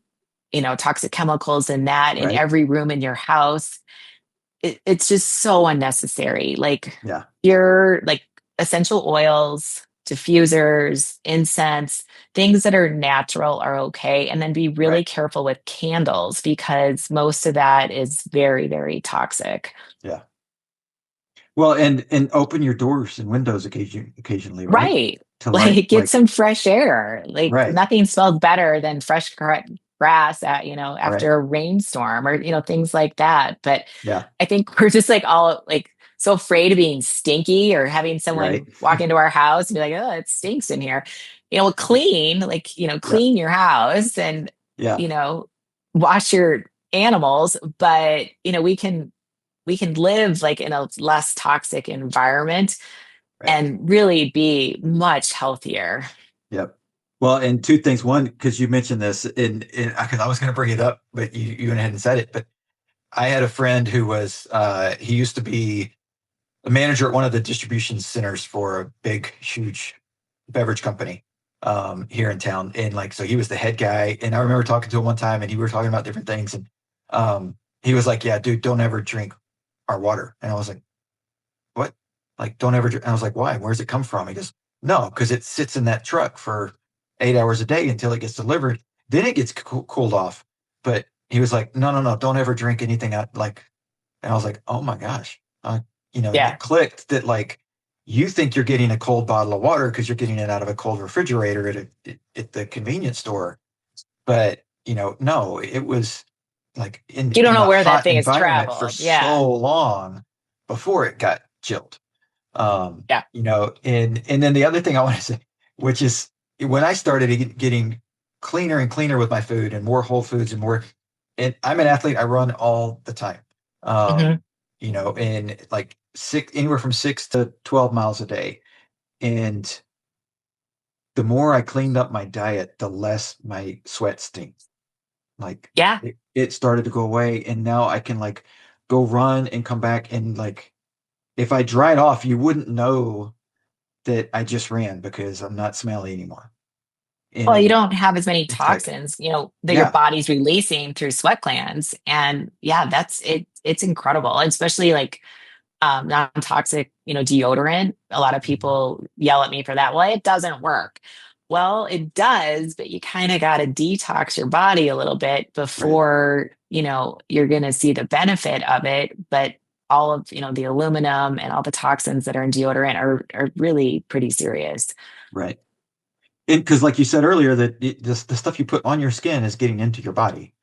the, toxic chemicals in that in Right. every room in your house. It's just so unnecessary. Like Yeah. your like essential oils, diffusers, incense, things that are natural are okay. And then be Right. really careful with candles because most of that is very, very toxic. Yeah. Well, and open your doors and windows occasionally, right? Right. To Like get like some fresh air. Like right. nothing smells better than fresh grass Right. after a rainstorm or, things like that. But Yeah. I think we're just like all like so afraid of being stinky or having Right. someone walk into our house and be like, oh, it stinks in here. Clean, like, Yeah. clean your house and, Yeah. you know, wash your animals. But, we can live like in a less toxic environment Right. and really be much healthier. Yep. Well, and two things. One, because you mentioned this, in because I was going to bring it up, but you went ahead and said it. But I had a friend who was he used to be a manager at one of the distribution centers for a big, huge beverage company here in town, and like so he was the head guy. And I remember talking to him one time, and we were talking about different things, and he was like, "Yeah, dude, don't ever drink our water." And I was like, "What? Like, don't ever drink?" And I was like, "Why? Where's it come from?" He goes, "No, because it sits in that truck for 8 hours a day until it gets delivered. Then it gets cooled off." But he was like, "No, no, no, don't ever drink anything out like." And I was like, "Oh my gosh." And it Yeah. clicked that like you think you're getting a cold bottle of water because you're getting it out of a cold refrigerator at the convenience store. But, no, it was like You don't in know a where that hot thing has environment for traveled. Yeah. so long before it got chilled. Yeah. And then the other thing I want to say, which is when I started getting cleaner and cleaner with my food and more whole foods and more, and I'm an athlete, I run all the time. Hmm. And like anywhere from 6 to 12 miles a day. And the more I cleaned up my diet, the less my sweat stinks. Like Yeah. it started to go away. And now I can like go run and come back and like if I dried off, you wouldn't know that I just ran because I'm not smelly anymore. And Well, you don't have as many it's like, toxins, that your yeah, body's releasing through sweat glands. And yeah, that's it. It's incredible. And especially like non-toxic, deodorant. A lot of mhm, people yell at me for that. Well, it doesn't work. Well, it does, but you kind of got to detox your body a little bit right, before, you're going to see the benefit of it. But all of, the aluminum and all the toxins that are in deodorant are really pretty serious. right. And because, like you said earlier, that the stuff you put on your skin is getting into your body.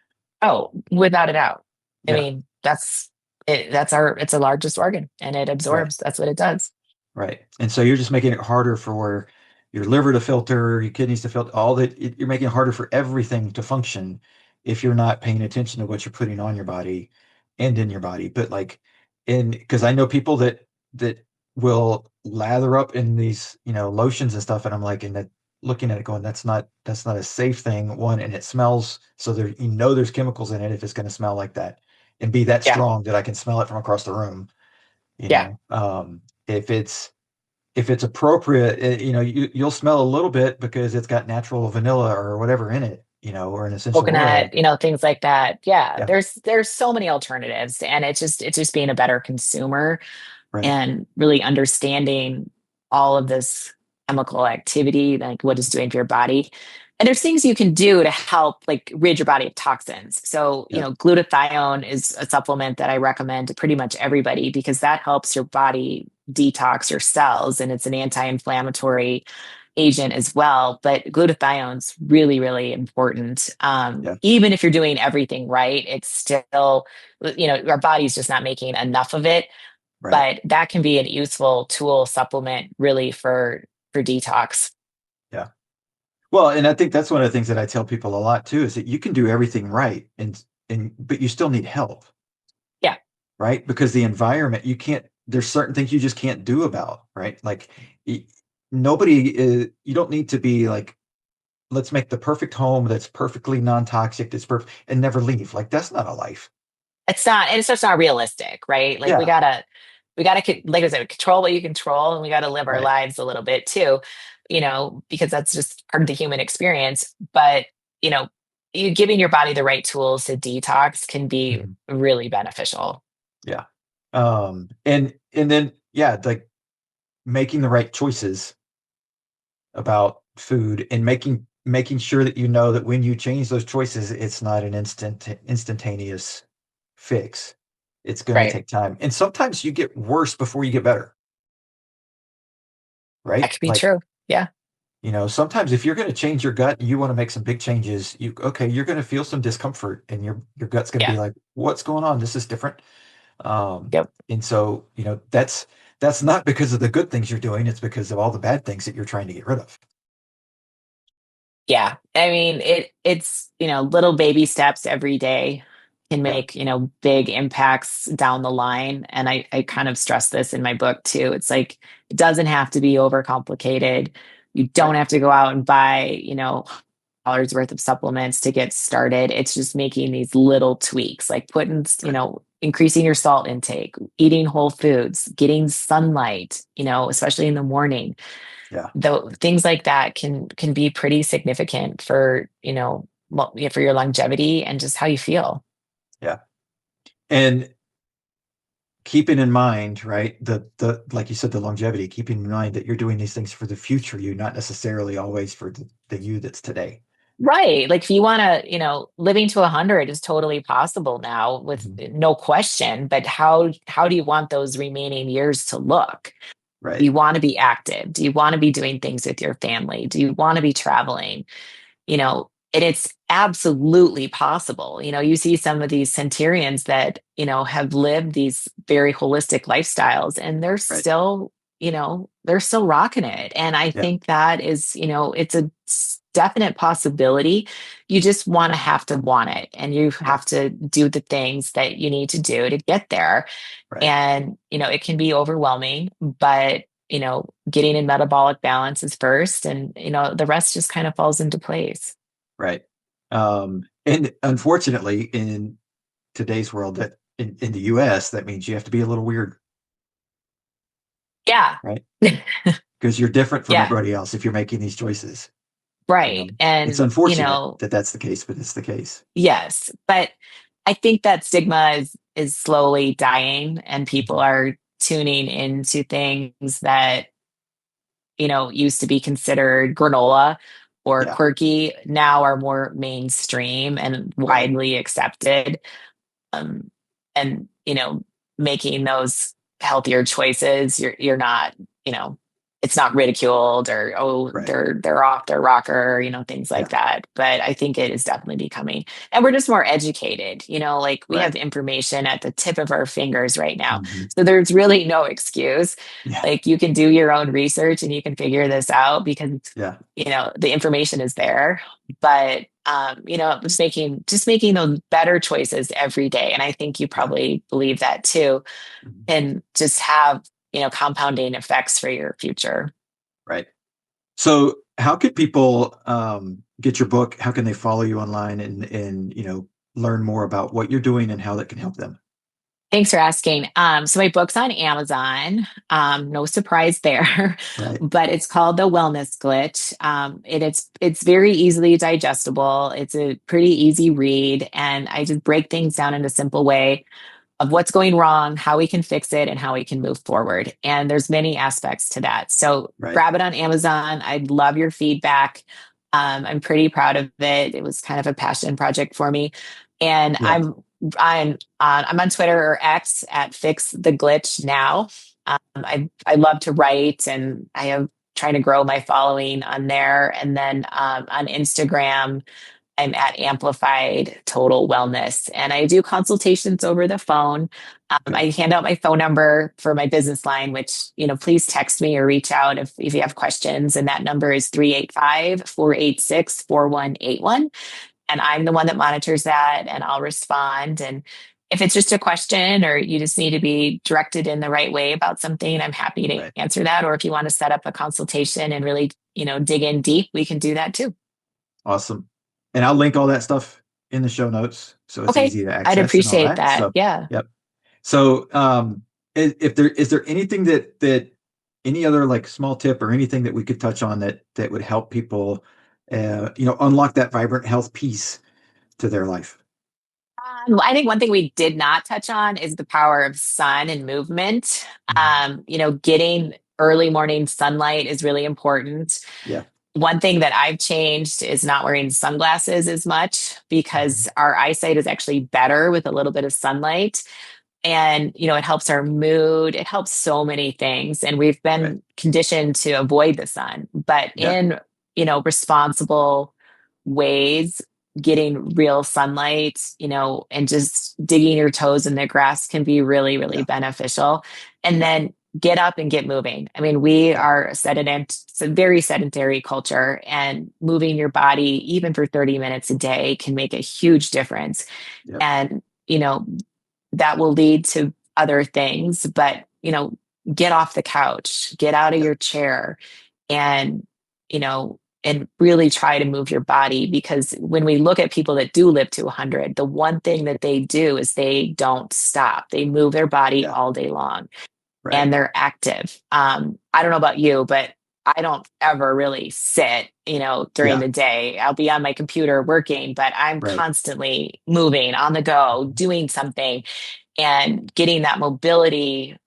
Oh, without a doubt. I Yeah, mean, that's it. It's the largest organ and it right, absorbs. That's what it does. right. And so you're just making it harder for your liver to filter, your kidneys to filter, all that. You're making it harder for everything to function if you're not paying attention to what you're putting on your body and in your body. But like, because I know people that will lather up in these, lotions and stuff, and I'm like, and that looking at it, going, that's not a safe thing. One, and it smells, so there's chemicals in it if it's going to smell like that and be that Yeah. strong that I can smell it from across the room. You Yeah. know, if it's appropriate, you'll smell a little bit because it's got natural vanilla or whatever in it, or an essential oil. Coconut, things like that. Yeah. Yeah, There's so many alternatives and it's just being a better consumer right. and really understanding all of this chemical activity, like what it's doing for your body. And there's things you can do to help like rid your body of toxins. So, Yeah, glutathione is a supplement that I recommend to pretty much everybody because that helps your body detox your cells and it's an anti-inflammatory agent as well. But glutathione's really, really important. yeah, Even if you're doing everything right, it's still, our body's just not making enough of it, right. but that can be a useful tool supplement really for detox. Yeah. Well, and I think that's one of the things that I tell people a lot too, is that you can do everything right and but you still need help, Yeah, right? Because the environment, you can't, there's certain things you just can't do about, right? Like y- nobody you don't need to be like, let's make the perfect home that's perfectly non-toxic, that's perfect and never leave. Like that's not a life. it's not, and it's just not realistic, right? Like Yeah, like I said, control what you control, and we gotta live our right. lives a little bit too, because that's just part of the human experience. But you know, you giving your body the right tools to detox can be Mhm. really beneficial. Yeah. And then yeah, like making the right choices about food and making sure that you know that when you change those choices, it's not an instantaneous fix. It's going to Right. take time. And sometimes you get worse before you get better, That right? could be Like, true. Yeah. sometimes if you're going to change your gut, you want to make some big changes, you're going to feel some discomfort and your gut's going to Yeah. be like, what's going on? This is different. Yep. And so, that's not because of the good things you're doing, it's because of all the bad things that you're trying to get rid of. Yeah. I mean, it's, little baby steps every day can Yeah, make, big impacts down the line. And I kind of stress this in my book too. It's like it doesn't have to be overcomplicated. You don't right, have to go out and buy, dollars worth of supplements to get started. It's just making these little tweaks, like putting, right. increasing your salt intake, eating whole foods, getting sunlight, especially in the morning. Yeah, Though things like that can be pretty significant for, yeah, for your longevity and just how you feel. yeah. And keeping in mind, right, the like you said, the longevity, keeping in mind that you're doing these things for the future you, not necessarily always for the you that's today. Right. Like if you want to, living to 100 is totally possible now with Mhm. no question, but how do you want those remaining years to look? Do Right, you want to be active? Do you want to be doing things with your family? Do you want to be traveling? And it's absolutely possible. You see some of these centurions that, have lived these very holistic lifestyles and right. they're still rocking it. And I Yeah, think that is, it's a definite possibility. You just have to want it, and you yeah, have to do the things that you need to do to get there. right, And, it can be overwhelming, but getting in metabolic balance is first, and the rest just kind of falls into place. right. And unfortunately, in today's world, that in the US, that means you have to be a little weird, Yeah. right? Because you're different from Yeah. everybody else if you're making these choices. Right. It's And, unfortunate that that's the case, but it's the case. yes, but I think that stigma is slowly dying, and people Mhm. are tuning into things that, used to be considered granola or Yeah, quirky, now are more mainstream and right, widely accepted. um, and making those healthier choices, you're not, you know it's not ridiculed, or oh, right. they're off their rocker, things like Yeah, that. But I think it is definitely becoming, and we're just more educated, like we right. have information at the tip of our fingers right now, Mhm. so there's really no excuse. Yeah, Like you can do your own research and you can figure this out because yeah, the information is there. But just making those better choices every day, and I think you yeah, probably believe that too, mhm, and just have compounding effects for your future. right. So, how could people get your book? How can they follow you online and learn more about what you're doing and how that can help them? Thanks for asking. So my book's on Amazon. No surprise there, Right. but it's called The Wellness Glitch. It's very easily digestible. It's a pretty easy read, and I just break things down in a simple way of what's going wrong, how we can fix it, and how we can move forward. And there's many aspects to that. So Right. grab it on Amazon. I'd love your feedback. I'm pretty proud of it. It was kind of a passion project for me. And Yeah. I'm on Twitter or X at Fix the Glitch Now. I love to write, and I have trying to grow my following on there. And then on Instagram, I'm at Amplified Total Wellness, and I do consultations over the phone. Okay. I hand out my phone number for my business line, which, please text me or reach out if you have questions. And that number is 385-486-4181. And I'm the one that monitors that, and I'll respond. And if it's just a question or you just need to be directed in the right way about something, I'm happy to Right. answer that. Or if you want to set up a consultation and really, dig in deep, we can do that too. Awesome. And I'll link all that stuff in the show notes so it's Okay. easy to I'd access and all appreciate that. that. So, Yeah. yep. So, is there anything that any other like small tip or anything that we could touch on that would help people, unlock that vibrant health piece to their life? I think one thing we did not touch on is the power of sun and movement. Mhm. Getting early morning sunlight is really important. Yeah. One thing that I've changed is not wearing sunglasses as much Mhm. because our eyesight is actually better with a little bit of sunlight. And, it helps our mood. It helps so many things. And we've Right. been conditioned to avoid the sun, but Yeah. in, responsible ways, getting real sunlight, and just digging your toes in the grass can be really, really Yeah. beneficial. And Yeah. then get up and get moving. I mean, we Yeah. are it's a very sedentary culture, and moving your body, even for 30 minutes a day, can make a huge difference. Yep. And, that will lead to other things, but, get off the couch, get out of Yeah. your chair, and, and really try to move your body. Because when we look at people that do live to 100, the one thing that they do is they don't stop. They move their body Yeah. all day long, Right. and they're active. I don't know about you, but I don't ever really sit, during Yeah. the day. I'll be on my computer working, but I'm Right. constantly moving on the go, Mhm. doing something, and getting that mobility,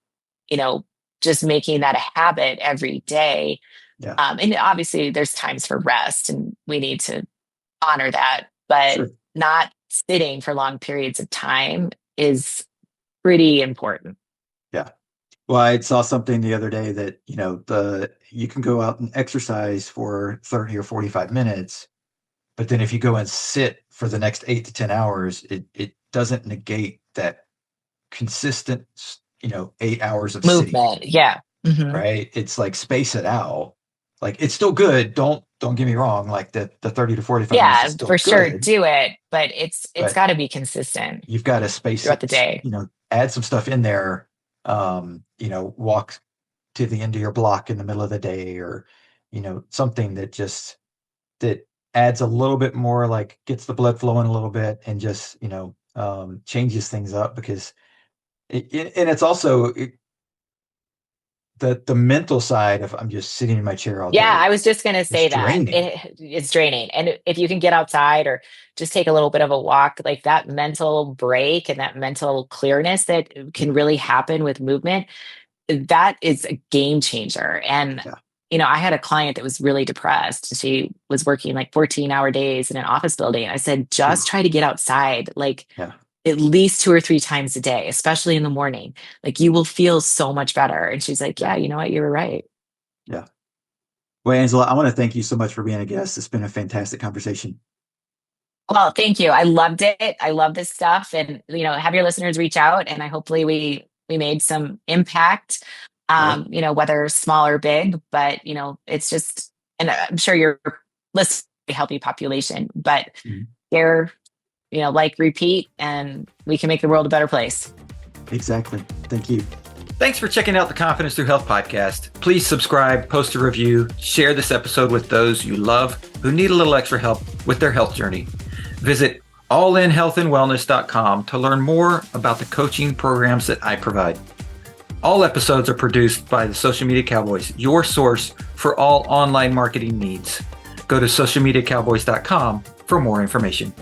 you know, just making that a habit every day. Yeah. And obviously there's times for rest, and we need to honor that, but Sure. not sitting for long periods of time is pretty important. Yeah. Well, I saw something the other day that, you can go out and exercise for 30 or 45 minutes, but then if you go and sit for the next 8 to 10 hours, it doesn't negate that consistent, 8 hours of sitting, Movement. Yeah. Hmm. right? It's like space it out. Like it's still good. Don't get me wrong. Like the 30 to 45 minutes is Yeah, still for sure. good, Do it, but it's but got to be consistent you've got to space throughout the it, day. add some stuff in there. Walk to the end of your block in the middle of the day, or, something that adds a little bit more, like gets the blood flowing a little bit and just, changes things up, because and it's also the mental side of I'm just sitting in my chair all Yeah, day. I was just going to It's say that draining. it's draining. And if you can get outside or just take a little bit of a walk, like that mental break and that mental clearness that can really happen with movement, that is a game changer. And, Yeah. I had a client that was really depressed. She was working like 14-hour days in an office building. I said, just Oof. try to get outside, like Yeah. at least 2 or 3 times a day, especially in the morning. Like you will feel so much better. And she's like, Yeah. yeah, you know what? You were right. Yeah. Well, Angela, I want to thank you so much for being a guest. It's been a fantastic conversation. Well, thank you. I loved it. I love this stuff, and have your listeners reach out, and I hopefully we made some impact. Right. Whether small or big, but it's just, and I'm sure your list a healthy population, but Mhm. they're like repeat, and we can make the world a better place. Exactly. Thank you. Thanks for checking out the Confidence Through Health podcast. Please subscribe, post a review, share this episode with those you love who need a little extra help with their health journey. Visit allinhealthandwellness.com to learn more about the coaching programs that I provide. All episodes are produced by the Social Media Cowboys, your source for all online marketing needs. Go to socialmediacowboys.com for more information.